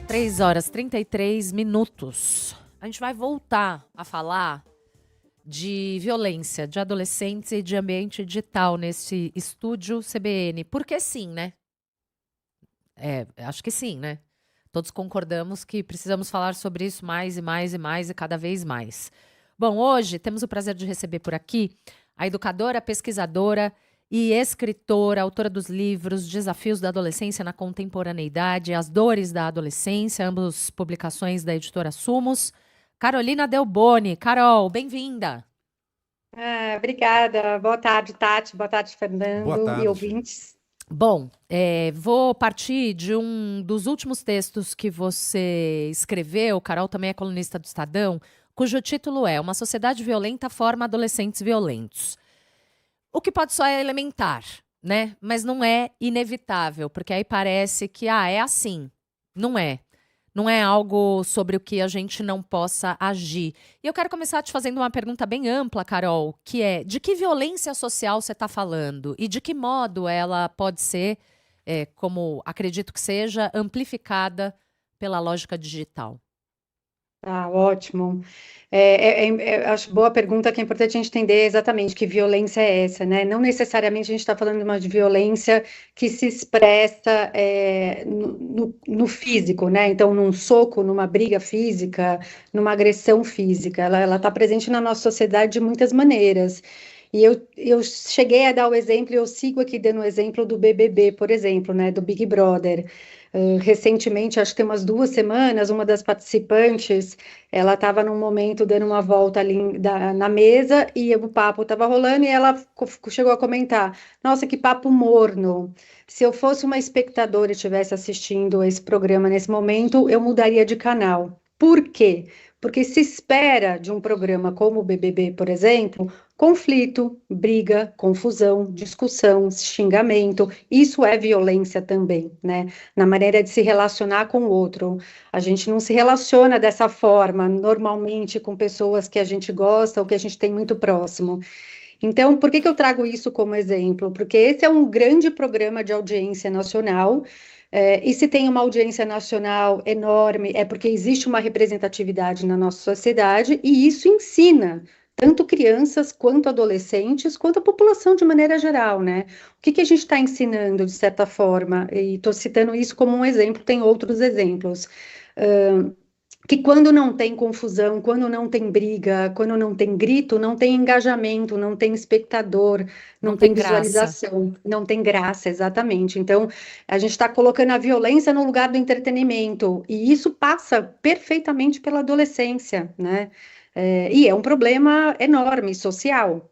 3h33. A gente vai voltar a falar de violência de adolescentes e de ambiente digital nesse estúdio CBN. Porque sim, né? Acho que sim, né? Todos concordamos que precisamos falar sobre isso mais e mais e mais e cada vez mais. Bom, hoje temos o prazer de receber por aqui a educadora, pesquisadora e escritora, autora dos livros Desafios da Adolescência na Contemporaneidade, As Dores da Adolescência, ambas publicações da editora Sumos, Carolina Delboni. Carol, bem-vinda. Obrigada. Boa tarde, Tati. Boa tarde, Boa Fernando e tarde. ouvintes. Bom, vou partir de um dos últimos textos que você escreveu. Carol também é colunista do Estadão, cujo título é Uma Sociedade Violenta Forma Adolescentes Violentos. O que pode soar elementar, né? Mas não é inevitável, porque aí parece que, é assim. Não é. Não é algo sobre o que a gente não possa agir. E eu quero começar te fazendo uma pergunta bem ampla, Carol, que é: de que violência social você está falando? E de que modo ela pode ser, como acredito que seja, amplificada pela lógica digital? Ótimo. Acho boa pergunta, que é importante a gente entender exatamente que violência é essa, né? Não necessariamente a gente está falando de uma violência que se expressa no físico, né? Então, num soco, numa briga física, numa agressão física. Ela está presente na nossa sociedade de muitas maneiras. E eu cheguei a dar o exemplo, e eu sigo aqui dando o exemplo do BBB, por exemplo, né? Do Big Brother. Recentemente, acho que tem umas 2 semanas, uma das participantes, ela estava num momento dando uma volta ali na mesa e o papo estava rolando e ela chegou a comentar: Nossa, que papo morno. Se eu fosse uma espectadora e estivesse assistindo esse programa nesse momento, eu mudaria de canal. Por quê? Porque se espera de um programa como o BBB, por exemplo, conflito, briga, confusão, discussão, xingamento. Isso é violência também, né? Na maneira de se relacionar com o outro. A gente não se relaciona dessa forma normalmente com pessoas que a gente gosta ou que a gente tem muito próximo. Então, por que eu trago isso como exemplo? Porque esse é um grande programa de audiência nacional. E se tem uma audiência nacional enorme, é porque existe uma representatividade na nossa sociedade, e isso ensina tanto crianças, quanto adolescentes, quanto a população de maneira geral, né? O que a gente está ensinando, de certa forma? E estou citando isso como um exemplo, tem outros exemplos. Que quando não tem confusão, quando não tem briga, quando não tem grito, não tem engajamento, não tem espectador, Não não tem tem graça. visualização, não tem graça, exatamente. Então, a gente está colocando a violência no lugar do entretenimento, e isso passa perfeitamente pela adolescência, né? E é um problema enorme, social.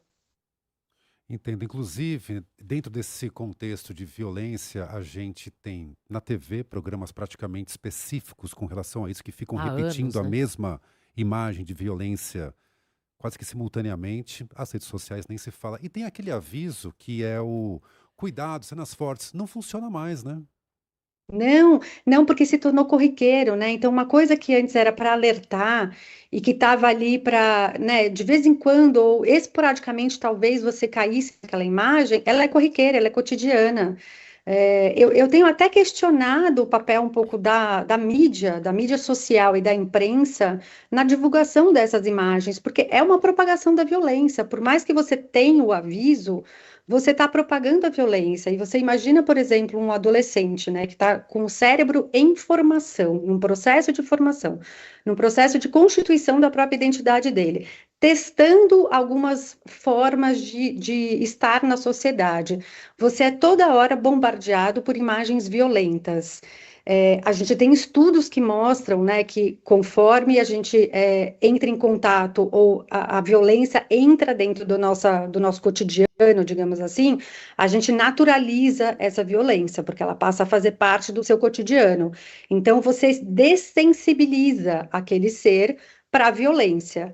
Entendo. Inclusive, dentro desse contexto de violência, a gente tem na TV programas praticamente específicos com relação a isso, que ficam Há anos, repetindo a né? mesma imagem de violência quase que simultaneamente. As redes sociais nem se fala. E tem aquele aviso que é o cuidado, cenas fortes. Não funciona mais, né? Não, não, porque se tornou corriqueiro, né? Então, uma coisa que antes era para alertar e que estava ali para, né, de vez em quando, ou esporadicamente, talvez você caísse naquela imagem, ela é corriqueira, ela é cotidiana. Eu tenho até questionado o papel um pouco da mídia social e da imprensa na divulgação dessas imagens, porque é uma propagação da violência. Por mais que você tenha o aviso, você está propagando a violência. E você imagina, por exemplo, um adolescente, né, que está com o cérebro em formação, num processo de formação, num processo de constituição da própria identidade dele, testando algumas formas de estar na sociedade. Você é toda hora bombardeado por imagens violentas. A gente tem estudos que mostram, né, que conforme a gente entra em contato ou a violência entra dentro do nosso cotidiano, digamos assim, a gente naturaliza essa violência, porque ela passa a fazer parte do seu cotidiano. Então, você dessensibiliza aquele ser para a violência.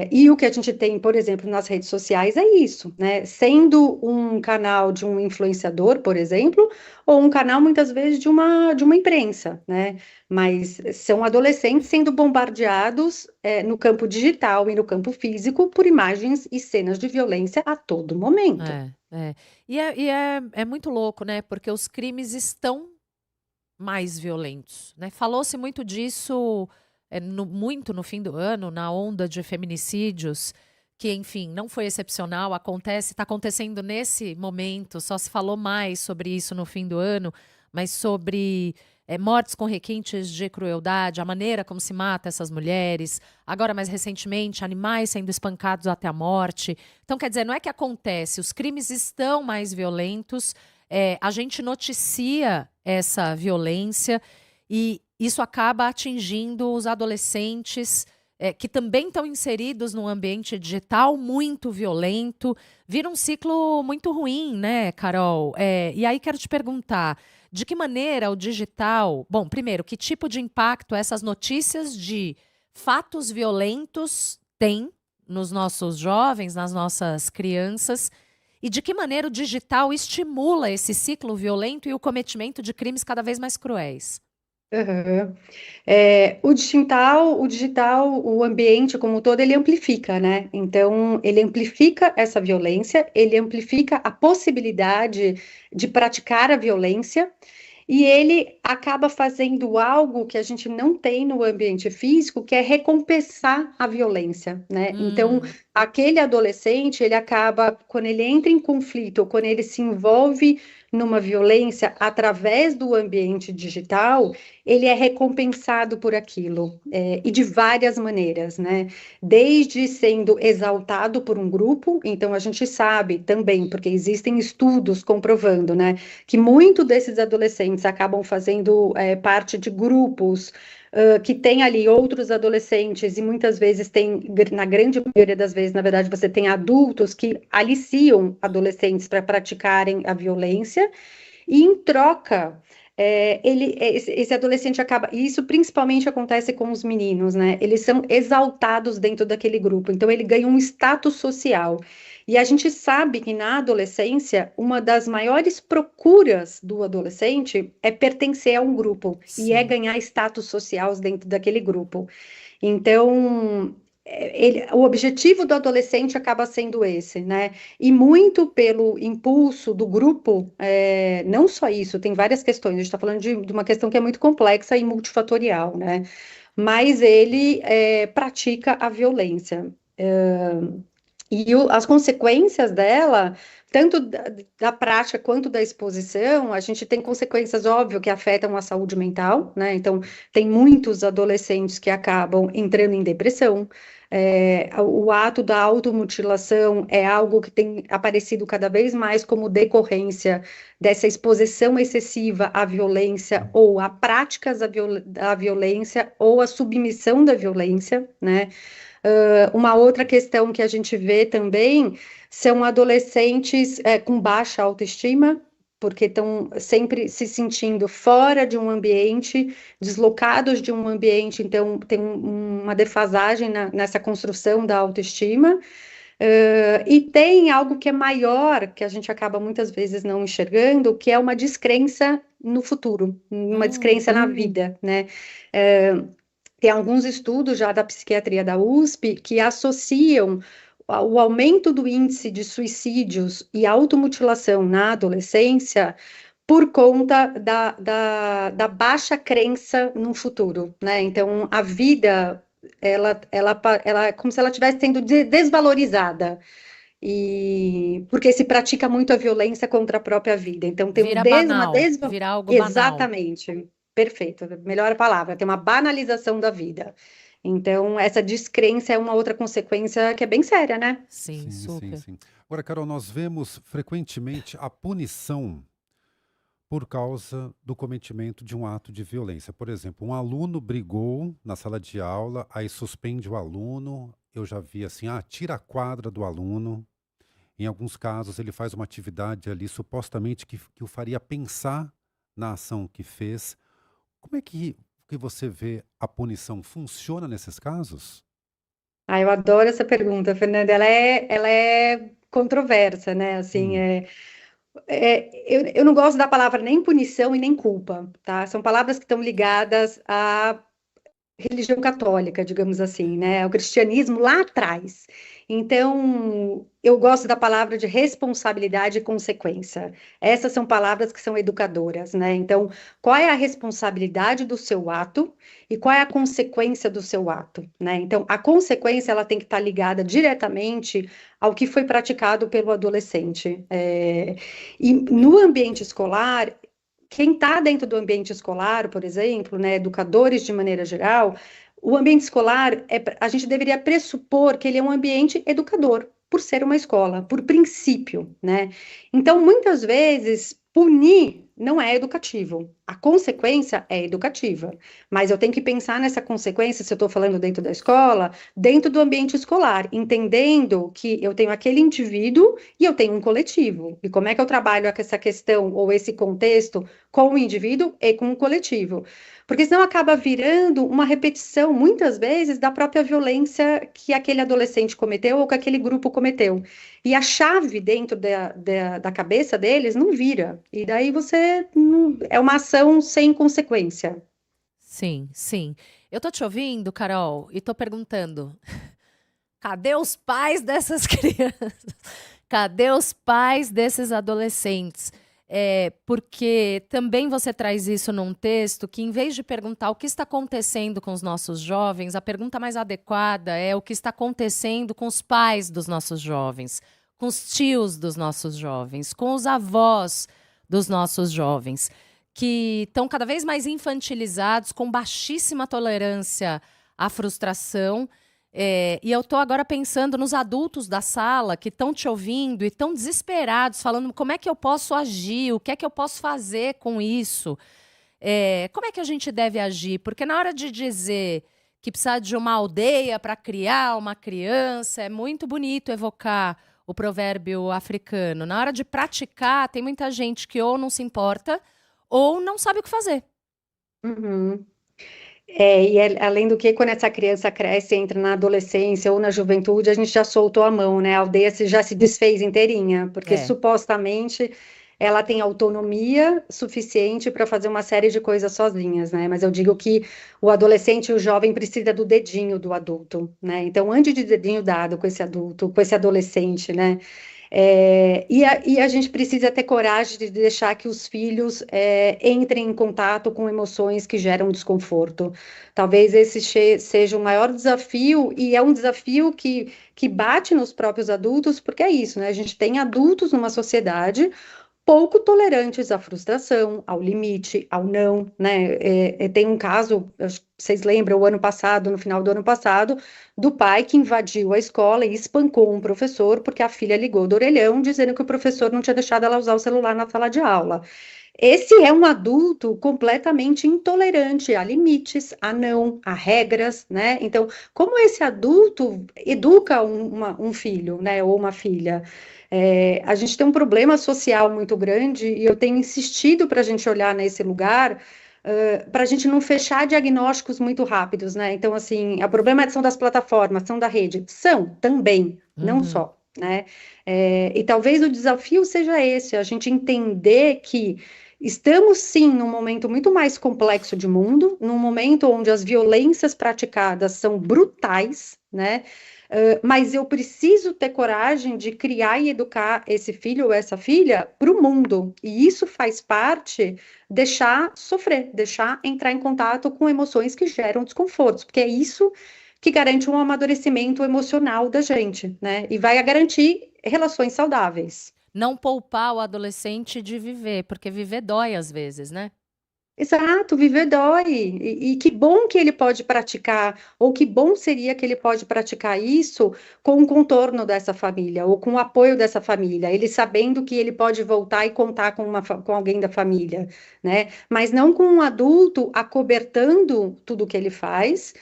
E o que a gente tem, por exemplo, nas redes sociais é isso, né? Sendo um canal de um influenciador, por exemplo, ou um canal, muitas vezes, de uma imprensa, né? Mas são adolescentes sendo bombardeados, no campo digital e no campo físico por imagens e cenas de violência a todo momento. É. E é muito louco, né? Porque os crimes estão mais violentos, né? Falou-se muito disso, muito no fim do ano, na onda de feminicídios, que, enfim, não foi excepcional, está acontecendo nesse momento, só se falou mais sobre isso no fim do ano, mas sobre mortes com requintes de crueldade, a maneira como se mata essas mulheres, agora mais recentemente, animais sendo espancados até a morte. Então, quer dizer, não é que acontece, os crimes estão mais violentos, a gente noticia essa violência e isso acaba atingindo os adolescentes que também estão inseridos num ambiente digital muito violento. Vira um ciclo muito ruim, né, Carol? E aí quero te perguntar, de que maneira o digital... Bom, primeiro, que tipo de impacto essas notícias de fatos violentos têm nos nossos jovens, nas nossas crianças, e de que maneira o digital estimula esse ciclo violento e o cometimento de crimes cada vez mais cruéis? Aham. O ambiente como um todo, ele amplifica, né? Então, ele amplifica essa violência, ele amplifica a possibilidade de praticar a violência, e ele acaba fazendo algo que a gente não tem no ambiente físico, que é recompensar a violência, né? Então, Hum, aquele adolescente, ele acaba, quando ele entra em conflito, ou quando ele se envolve numa violência através do ambiente digital, ele é recompensado por aquilo, e de várias maneiras, né? Desde sendo exaltado por um grupo, então a gente sabe também, porque existem estudos comprovando, né, que muitos desses adolescentes acabam fazendo parte de grupos que tem ali outros adolescentes, e muitas vezes tem, na grande maioria das vezes, na verdade, você tem adultos que aliciam adolescentes para praticarem a violência, e em troca, esse adolescente acaba, e isso principalmente acontece com os meninos, né? Eles são exaltados dentro daquele grupo, então ele ganha um status social. E a gente sabe que na adolescência, uma das maiores procuras do adolescente é pertencer a um grupo e é sim. ganhar status social dentro daquele grupo. Então, o objetivo do adolescente acaba sendo esse, né? E muito pelo impulso do grupo, não só isso, tem várias questões. A gente está falando de uma questão que é muito complexa e multifatorial, né? Mas ele pratica a violência. E as consequências dela, tanto da prática quanto da exposição, a gente tem consequências, óbvio, que afetam a saúde mental, né? Então, tem muitos adolescentes que acabam entrando em depressão. O ato da automutilação é algo que tem aparecido cada vez mais como decorrência dessa exposição excessiva à violência ou a práticas da violência ou a submissão da violência, né? Uma outra questão que a gente vê também são adolescentes com baixa autoestima, porque estão sempre se sentindo fora de um ambiente, deslocados de um ambiente, então tem uma defasagem nessa construção da autoestima. E tem algo que é maior, que a gente acaba muitas vezes não enxergando, que é uma descrença no futuro, uma descrença na vida, né? Tem alguns estudos já da psiquiatria da USP que associam o aumento do índice de suicídios e automutilação na adolescência por conta da baixa crença no futuro, né? Então, a vida, ela é como se ela estivesse sendo desvalorizada, e porque se pratica muito a violência contra a própria vida. Então, tem Vira banal, vira algo banal. Exatamente, perfeito, melhor palavra, tem uma banalização da vida. Então, essa descrença é uma outra consequência que é bem séria, né? Sim, Sim, sim, super. sim. Agora, Carol, nós vemos frequentemente a punição por causa do cometimento de um ato de violência. Por exemplo, um aluno brigou na sala de aula, aí suspende o aluno. Eu já vi assim, tira a quadra do aluno. Em alguns casos, ele faz uma atividade ali supostamente que o faria pensar na ação que fez. Como é que você vê a punição? Funciona nesses casos? Ah, eu adoro essa pergunta, Fernanda. Ela é controversa, né? Assim, Hum, eu não gosto da palavra nem punição e nem culpa, tá? São palavras que estão ligadas religião católica, digamos assim, né? O cristianismo lá atrás. Então, eu gosto da palavra de responsabilidade e consequência. Essas são palavras que são educadoras, né? Então, qual é a responsabilidade do seu ato e qual é a consequência do seu ato, né? Então, a consequência ela tem que estar ligada diretamente ao que foi praticado pelo adolescente. E no ambiente escolar, quem está dentro do ambiente escolar, por exemplo, né, educadores de maneira geral, o ambiente escolar, a gente deveria pressupor que ele é um ambiente educador, por ser uma escola, por princípio, né? Então, muitas vezes, punir não é educativo. A consequência é educativa. Mas eu tenho que pensar nessa consequência, se eu estou falando dentro da escola, dentro do ambiente escolar, entendendo que eu tenho aquele indivíduo e eu tenho um coletivo. E como é que eu trabalho essa questão ou esse contexto com o indivíduo e com o coletivo? Porque senão acaba virando uma repetição, muitas vezes, da própria violência que aquele adolescente cometeu ou que aquele grupo cometeu. E a chave dentro da cabeça deles não vira. E daí é uma ação sem consequência. Sim, sim. Eu tô te ouvindo, Carol, e tô perguntando: cadê os pais dessas crianças? Cadê os pais desses adolescentes? Porque também você traz isso num texto que, em vez de perguntar o que está acontecendo com os nossos jovens, a pergunta mais adequada é o que está acontecendo com os pais dos nossos jovens, com os tios dos nossos jovens, com os avós dos nossos jovens, que estão cada vez mais infantilizados, com baixíssima tolerância à frustração. E eu estou agora pensando nos adultos da sala que estão te ouvindo e estão desesperados, falando como é que eu posso agir, o que é que eu posso fazer com isso, como é que a gente deve agir? Porque na hora de dizer que precisa de uma aldeia para criar uma criança, é muito bonito evocar o provérbio africano. Na hora de praticar, tem muita gente que ou não se importa ou não sabe o que fazer. Uhum. Além do que, quando essa criança cresce, entra na adolescência ou na juventude, a gente já soltou a mão, né? A aldeia já se desfez inteirinha, porque É. supostamente ela tem autonomia suficiente para fazer uma série de coisas sozinhas, né? Mas eu digo que o adolescente e o jovem precisa do dedinho do adulto, né? Então, ande de dedinho dado com esse adulto, com esse adolescente, né? E a gente precisa ter coragem de deixar que os filhos entrem em contato com emoções que geram desconforto. Talvez esse seja o maior desafio, e é um desafio que bate nos próprios adultos, porque é isso, né? A gente tem adultos numa sociedade pouco tolerantes à frustração, ao limite, ao não, né? Tem um caso, acho que vocês lembram, o ano passado, no final do ano passado, do pai que invadiu a escola e espancou um professor porque a filha ligou do orelhão dizendo que o professor não tinha deixado ela usar o celular na sala de aula. Esse é um adulto completamente intolerante a limites, a não, a regras, né? Então, como esse adulto educa um filho, né, ou uma filha? A gente tem um problema social muito grande e eu tenho insistido para a gente olhar nesse lugar, para a gente não fechar diagnósticos muito rápidos, né? Então, assim, o problema são das plataformas, são da rede, são também, não Uhum. só, né? E talvez o desafio seja esse, a gente entender que estamos sim num momento muito mais complexo de mundo, num momento onde as violências praticadas são brutais, né? Mas eu preciso ter coragem de criar e educar esse filho ou essa filha para o mundo. E isso faz parte deixar sofrer, deixar entrar em contato com emoções que geram desconfortos, porque é isso que garante um amadurecimento emocional da gente, né? E vai garantir relações saudáveis. Não poupar o adolescente de viver, porque viver dói às vezes, né? Exato, viver dói. E que bom que ele pode praticar, ou que bom seria que ele pode praticar isso com o contorno dessa família, ou com o apoio dessa família, ele sabendo que ele pode voltar e contar com alguém da família, né? Mas não com um adulto acobertando tudo que ele faz,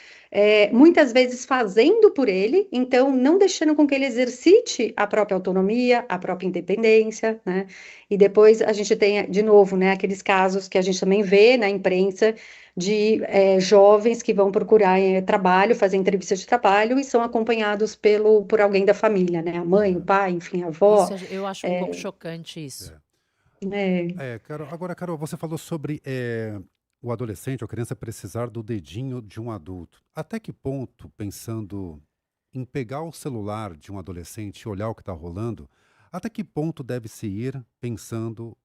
muitas vezes fazendo por ele, então não deixando com que ele exercite a própria autonomia, a própria independência, né? E depois a gente tem, de novo, né, aqueles casos que a gente também vê na imprensa de jovens que vão procurar trabalho, fazer entrevista de trabalho e são acompanhados por alguém da família, né? A mãe, o É, pai, enfim, a avó. Eu acho um pouco chocante isso. é. É, Carol, agora, Carol, você falou sobre o adolescente ou a criança precisar do dedinho de um adulto? Até que ponto, pensando em pegar o celular de um adolescente e olhar o que está rolando, até que ponto deve-se ir pensando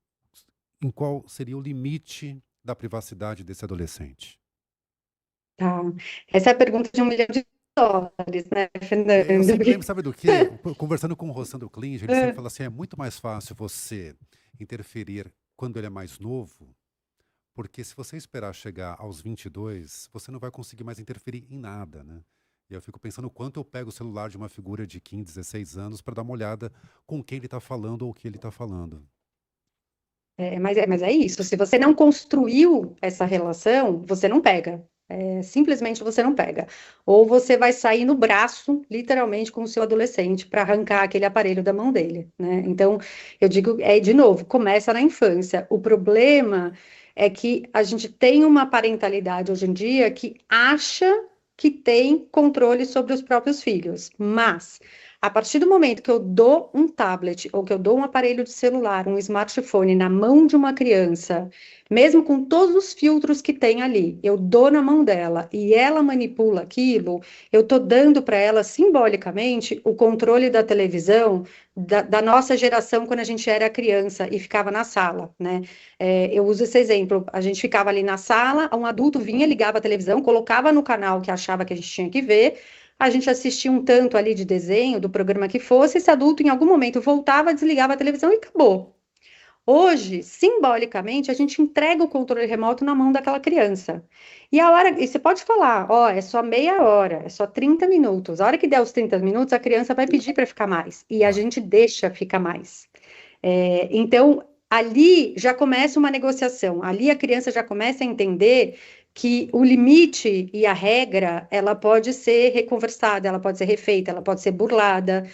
em qual seria o limite da privacidade desse adolescente? Tá. Essa é a pergunta de US$ 1 milhão, né, Eu Fernando? sempre lembro, sabe do quê? Conversando com o Rossandro Klinge, ele sempre É, fala assim: é muito mais fácil você interferir quando ele é mais novo, porque se você esperar chegar aos 22, você não vai conseguir mais interferir em nada, né? E eu fico pensando o quanto eu pego o celular de uma figura de 15, 16 anos para dar uma olhada com quem ele está falando ou o que ele está falando. mas é isso. Se você não construiu essa relação, você não pega. Simplesmente você não pega. Ou você vai sair no braço, literalmente, com o seu adolescente para arrancar aquele aparelho da mão dele, né? Então, eu digo, de novo, começa na infância. O problema é que a gente tem uma parentalidade hoje em dia que acha que tem controle sobre os próprios filhos, mas a partir do momento que eu dou um tablet ou que eu dou um aparelho de celular, um smartphone na mão de uma criança, mesmo com todos os filtros que tem ali, eu dou na mão dela e ela manipula aquilo, eu estou dando para ela simbolicamente o controle da televisão da nossa geração quando a gente era criança e ficava na sala, né? Eu uso esse exemplo, a gente ficava ali na sala, um adulto vinha, ligava a televisão, colocava no canal que achava que a gente tinha que ver, a gente assistia um tanto ali de desenho, do programa que fosse, esse adulto em algum momento voltava, desligava a televisão e acabou. Hoje, simbolicamente, a gente entrega o controle remoto na mão daquela criança. E você pode falar, ó, é só meia hora, é só 30 minutos. A hora que der os 30 minutos, a criança vai pedir para ficar mais. E a Vai. gente deixa ficar mais. Então, ali já começa uma negociação. Ali a criança já começa a entender que o limite e a regra, ela pode ser reconversada, ela pode ser refeita, ela pode ser burlada.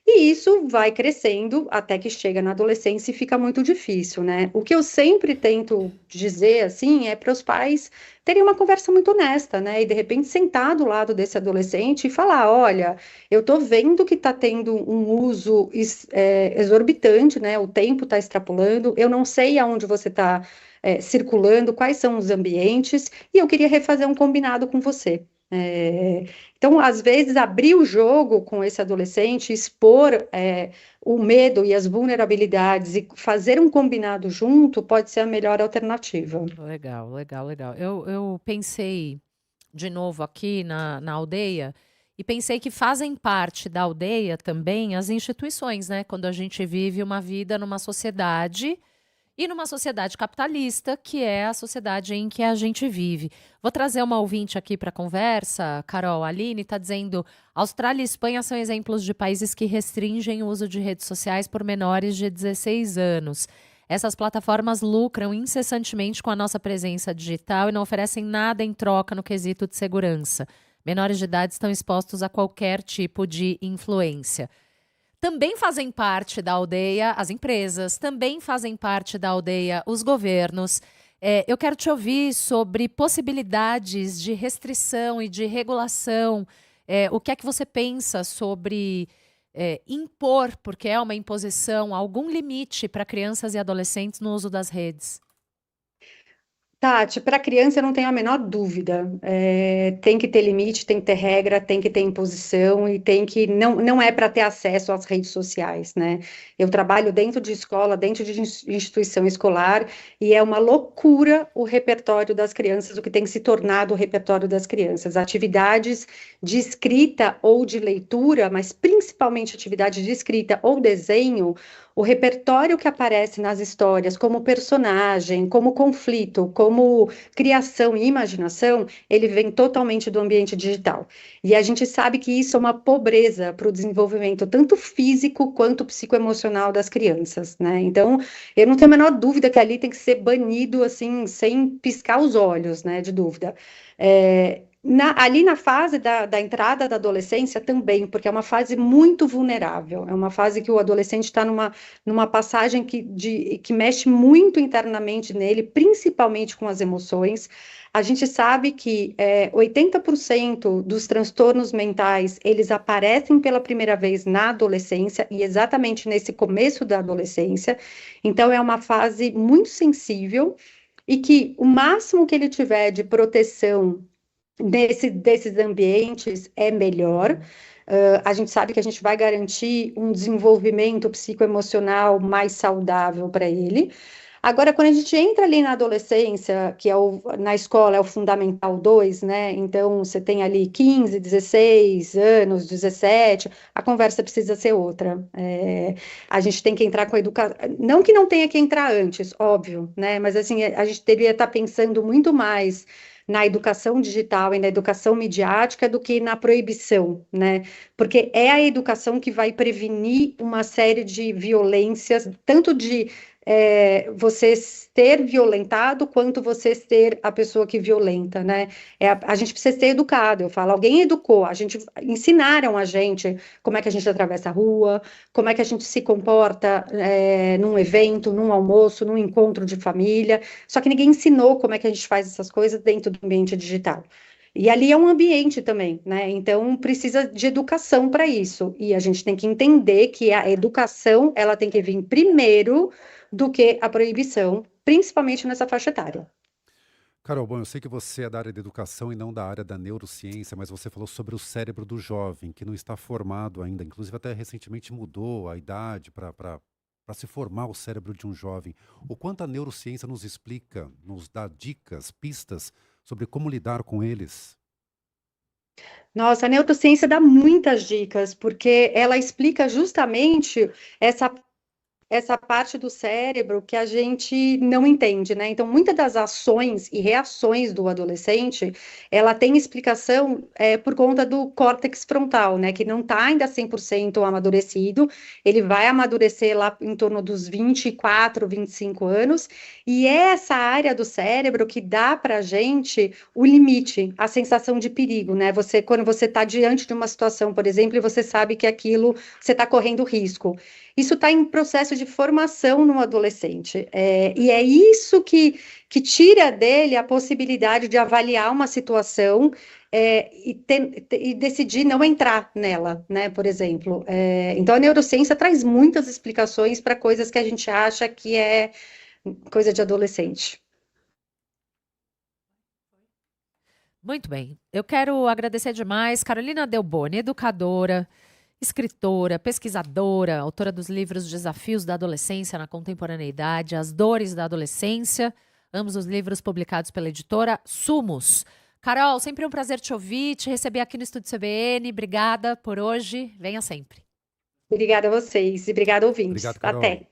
E isso vai crescendo até que chega na adolescência e fica muito difícil, né? O que eu sempre tento dizer, assim, é para os pais terem uma conversa muito honesta, né? E de repente sentar do lado desse adolescente e falar: olha, eu tô vendo que tá tendo um uso exorbitante, né? O tempo está extrapolando, eu não sei aonde você está circulando, quais são os ambientes, e eu queria refazer um combinado com você. Então, às vezes, abrir o jogo com esse adolescente, expor o medo e as vulnerabilidades e fazer um combinado junto pode ser a melhor alternativa. Legal, legal, legal. Eu pensei de novo aqui na aldeia e pensei que fazem parte da aldeia também as instituições, né? Quando a gente vive uma vida numa sociedade e numa sociedade capitalista, que é a sociedade em que a gente vive. Vou trazer uma ouvinte aqui para a conversa, Carol. A Aline está dizendo: Austrália e Espanha são exemplos de países que restringem o uso de redes sociais por menores de 16 anos. Essas plataformas lucram incessantemente com a nossa presença digital e não oferecem nada em troca no quesito de segurança. Menores de idade estão expostos a qualquer tipo de influência. Também fazem parte da aldeia as empresas, também fazem parte da aldeia os governos. Eu quero te ouvir sobre possibilidades de restrição e de regulação. O que é que você pensa sobre impor, porque é uma imposição, algum limite para crianças e adolescentes no uso das redes? Tati, para criança eu não tenho a menor dúvida. Tem que ter limite, tem que ter regra, tem que ter imposição e tem que não é para ter acesso às redes sociais, né? Eu trabalho dentro de escola, dentro de instituição escolar e é uma loucura o repertório das crianças, o que tem se tornado o repertório das crianças. Atividades de escrita ou de leitura, mas principalmente atividade de escrita ou desenho. O repertório que aparece nas histórias, como personagem, como conflito, como criação e imaginação, ele vem totalmente do ambiente digital. E a gente sabe que isso é uma pobreza para o desenvolvimento tanto físico quanto psicoemocional das crianças, né? Então, eu não tenho a menor dúvida que ali tem que ser banido, assim, sem piscar os olhos, né, de dúvida. Ali na fase da entrada da adolescência também, porque é uma fase muito vulnerável, é uma fase que o adolescente está numa passagem que mexe muito internamente nele, principalmente com as emoções. A gente sabe que 80% dos transtornos mentais, eles aparecem pela primeira vez na adolescência, e exatamente nesse começo da adolescência, então é uma fase muito sensível, e que o máximo que ele tiver de proteção desses ambientes é melhor. A gente sabe que a gente vai garantir um desenvolvimento psicoemocional mais saudável para ele. Agora, quando a gente entra ali na adolescência, que é na escola é o Fundamental 2, né? Então, você tem ali 15, 16 anos, 17, a conversa precisa ser outra. A gente tem que entrar com a educação. Não que não tenha que entrar antes, óbvio, né? Mas assim, a gente deveria estar pensando muito mais na educação digital e na educação midiática do que na proibição, né? Porque é a educação que vai prevenir uma série de violências, tanto de você ser violentado quanto você ser a pessoa que violenta, né? A gente precisa ser educado, eu falo, alguém educou, ensinaram a gente como é que a gente atravessa a rua, como é que a gente se comporta num evento, num almoço, num encontro de família, só que ninguém ensinou como é que a gente faz essas coisas dentro do ambiente digital. E ali é um ambiente também, né? Então precisa de educação para isso. E a gente tem que entender que a educação ela tem que vir primeiro do que a proibição, principalmente nessa faixa etária. Carol, bom, eu sei que você é da área da educação e não da área da neurociência, mas você falou sobre o cérebro do jovem, que não está formado ainda. Inclusive, até recentemente mudou a idade para se formar o cérebro de um jovem. O quanto a neurociência nos explica, nos dá dicas, pistas sobre como lidar com eles? Nossa, a neurociência dá muitas dicas, porque ela explica justamente essa parte do cérebro que a gente não entende, né? Então, muitas das ações e reações do adolescente, ela tem explicação por conta do córtex frontal, né? Que não está ainda 100% amadurecido, ele vai amadurecer lá em torno dos 24, 25 anos, e é essa área do cérebro que dá para a gente o limite, a sensação de perigo, né? Quando você está diante de uma situação, por exemplo, e você sabe que aquilo, você está correndo risco. Isso está em processo de formação no adolescente. E é isso que tira dele a possibilidade de avaliar uma situação e decidir não entrar nela, né? Por exemplo. Então, a neurociência traz muitas explicações para coisas que a gente acha que é coisa de adolescente. Muito bem. Eu quero agradecer demais Carolina Delboni, educadora, escritora, pesquisadora, autora dos livros Desafios da Adolescência na Contemporaneidade, As Dores da Adolescência, ambos os livros publicados pela editora Sumos. Carol, sempre um prazer te ouvir, te receber aqui no Estúdio CBN. Obrigada por hoje. Venha sempre. Obrigada a vocês e obrigada, ouvintes. Obrigado, Carol. Até.